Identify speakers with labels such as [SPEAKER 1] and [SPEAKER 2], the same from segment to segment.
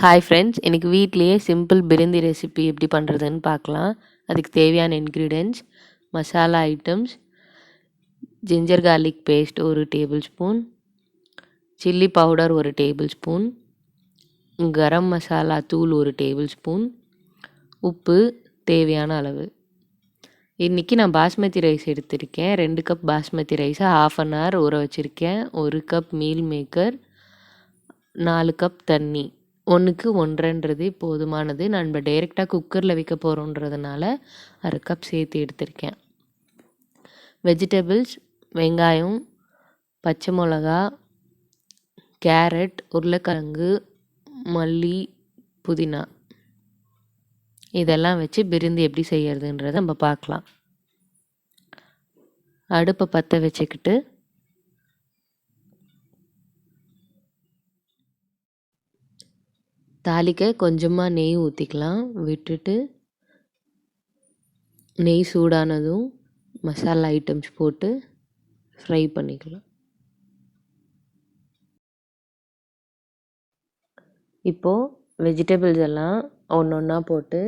[SPEAKER 1] Hi friends, இன்றைக்கி வீட்லேயே simple பிரிந்தி recipe எப்படி பண்ணுறதுன்னு பார்க்கலாம். அதுக்கு தேவையான ingredients: masala items, ginger garlic paste 1 tablespoon, chilli powder 1 tablespoon, garam masala தூள் 1 டேபிள் ஸ்பூன், உப்பு தேவையான அளவு. இன்றைக்கி நான் பாஸ்மதி ரைஸ் எடுத்திருக்கேன். 2 கப் பாஸ்மதி ரைஸை ½ அன் ஹவர் ஊற வச்சுருக்கேன். 1 கப் மீல் மேக்கர், 4 கப் தண்ணி. 1க்கு 1.5 போதுமானது. நம்ம டைரெக்டாக குக்கரில் வைக்க போகிறோன்றதுனால ½ கப் சேர்த்து எடுத்திருக்கேன். வெஜிடபிள்ஸ்: வெங்காயம், பச்சை மிளகா, கேரட், உருளைக்கிழங்கு, மல்லி, புதினா. இதெல்லாம் வச்சு பிரிந்தி எப்படி செய்யறதுன்றதை நம்ம பார்க்கலாம். அடுப்பை பற்ற வச்சுக்கிட்டு தாளிக்க கொஞ்சமாக நெய் ஊற்றிக்கலாம். விட்டுட்டு நெய் சூடானதும் மசாலா ஐட்டம்ஸ் போட்டு ஃப்ரை பண்ணிக்கலாம். இப்போது வெஜிடபிள்ஸ் எல்லாம் ஒன்று ஒன்றா போட்டு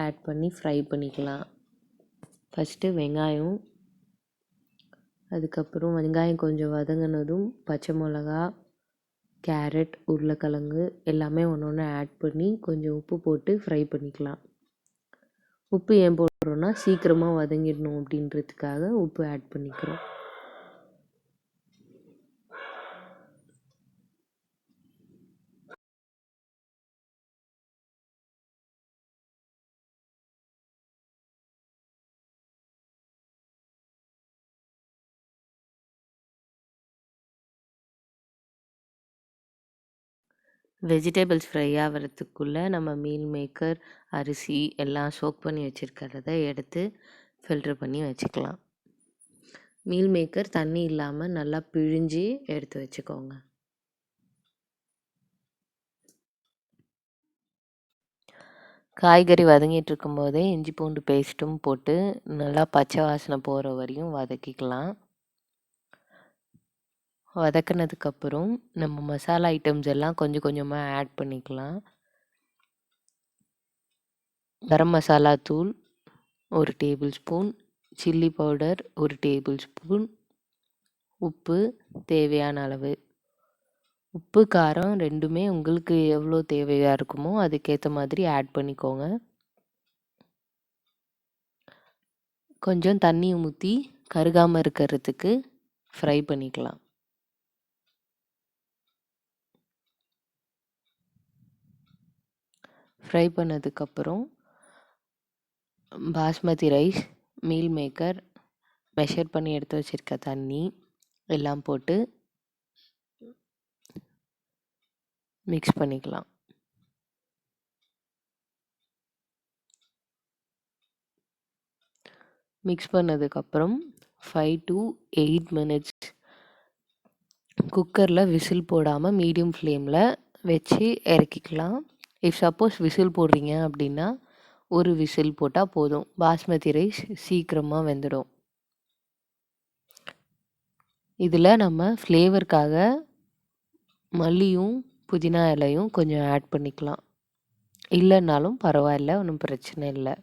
[SPEAKER 1] ஆட் பண்ணி ஃப்ரை பண்ணிக்கலாம். ஃபஸ்ட்டு வெங்காயம், அதுக்கப்புறம் வெங்காயம் கொஞ்சம் வதங்கினதும் பச்சை மிளகா, கேரட், உருளைக்கிழங்கு எல்லாமே ஒன்று ஒன்று ஆட் பண்ணி கொஞ்சம் உப்பு போட்டு ஃப்ரை பண்ணிக்கலாம். உப்பு ஏன் போடுறோன்னா சீக்கிரமாக வதங்கிடணும் அப்படின்றதுக்காக உப்பு ஆட் பண்ணிக்கிறோம். வெஜிடபிள்ஸ் ஃப்ரை ஆகிறதுக்குள்ளே நம்ம மீல் மேக்கர், அரிசி எல்லாம் சோக் பண்ணி வச்சுருக்கிறத எடுத்து ஃபில்ட்ரு பண்ணி வச்சுக்கலாம். மீல் மேக்கர் தண்ணி இல்லாமல் நல்லா பிழிஞ்சி எடுத்து வச்சுக்கோங்க. காய்கறி வதங்கிட்டு இருக்கும்போதே இஞ்சி பூண்டு பேஸ்ட்டும் போட்டு நல்லா பச்சை வாசனை போகிற வரையும் வதக்கிக்கலாம். வதக்கினதுக்கப்புறம் நம்ம மசாலா ஐட்டம்ஸ் எல்லாம் கொஞ்சம் கொஞ்சமாக ஆட் பண்ணிக்கலாம். கரம் மசாலா தூள் 1 tablespoon, chilli powder 1 table spoon, உப்பு தேவையான அளவு. உப்பு காரம் ரெண்டுமே உங்களுக்கு எவ்வளோ தேவையாக இருக்குமோ அதுக்கேற்ற மாதிரி ஆட் பண்ணிக்கோங்க. கொஞ்சம் தண்ணி ஊற்றி கருகாமல் இருக்கிறதுக்கு ஃப்ரை பண்ணிக்கலாம். ஃப்ரை பண்ணதுக்கப்புறம் basmati rice, meal maker, measure பண்ணி எடுத்து வச்சுருக்க தண்ணி எல்லாம் போட்டு மிக்ஸ் பண்ணிக்கலாம். மிக்ஸ் பண்ணதுக்கப்புறம் 5 to 8 மினிட்ஸ் குக்கரில் விசில் போடாமல் மீடியம் ஃப்ளேமில் வச்சு இறக்கிக்கலாம். இஃப் சப்போஸ் விசில் போடுறீங்க அப்படின்னா 1 விசில் போட்டால் போதும். பாஸ்மதி ரைஸ் சீக்கிரமாக வெந்துடும். இதில் நம்ம ஃப்ளேவருக்காக மல்லியும் புதினா இலையும் கொஞ்சம் ஆட் பண்ணிக்கலாம். இல்லைன்னாலும் பரவாயில்ல, ஒன்றும் பிரச்சனை இல்லை.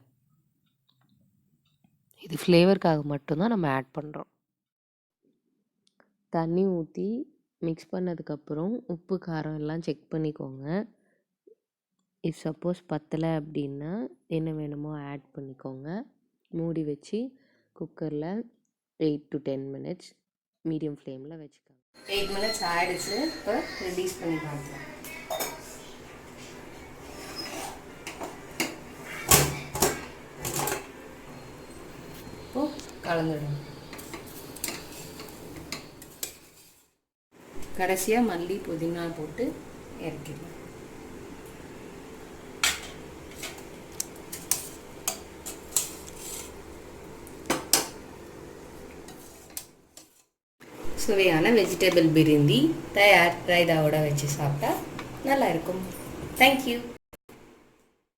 [SPEAKER 1] இது ஃப்ளேவருக்காக மட்டும்தான் நம்ம ஆட் பண்ணுறோம். தண்ணி ஊற்றி மிக்ஸ் பண்ணதுக்கப்புறம் உப்பு காரம் எல்லாம் செக் பண்ணிக்கோங்க. இஃப் சப்போஸ் பத்தலை அப்படின்னா என்ன வேணுமோ ஆட் பண்ணிக்கோங்க. மூடி வச்சு குக்கரில் 8 to 10 மினிட்ஸ் மீடியம் ஃப்ளேமில் வச்சுக்கோங்க. 8 மினிட்ஸ் ஆகிடுச்சு. இப்போ ரிலீஸ் பண்ணி பார்க்கலாம். இப்போது கலந்துடும். கடைசியாக மல்லி புதினா போட்டு இறக்கிடலாம். சுவையான வெஜிடபிள் பிரிந்தி தயார். ரைதாவோட வச்சு சாப்பிட்டா நல்லா இருக்கும். தேங்க்யூ.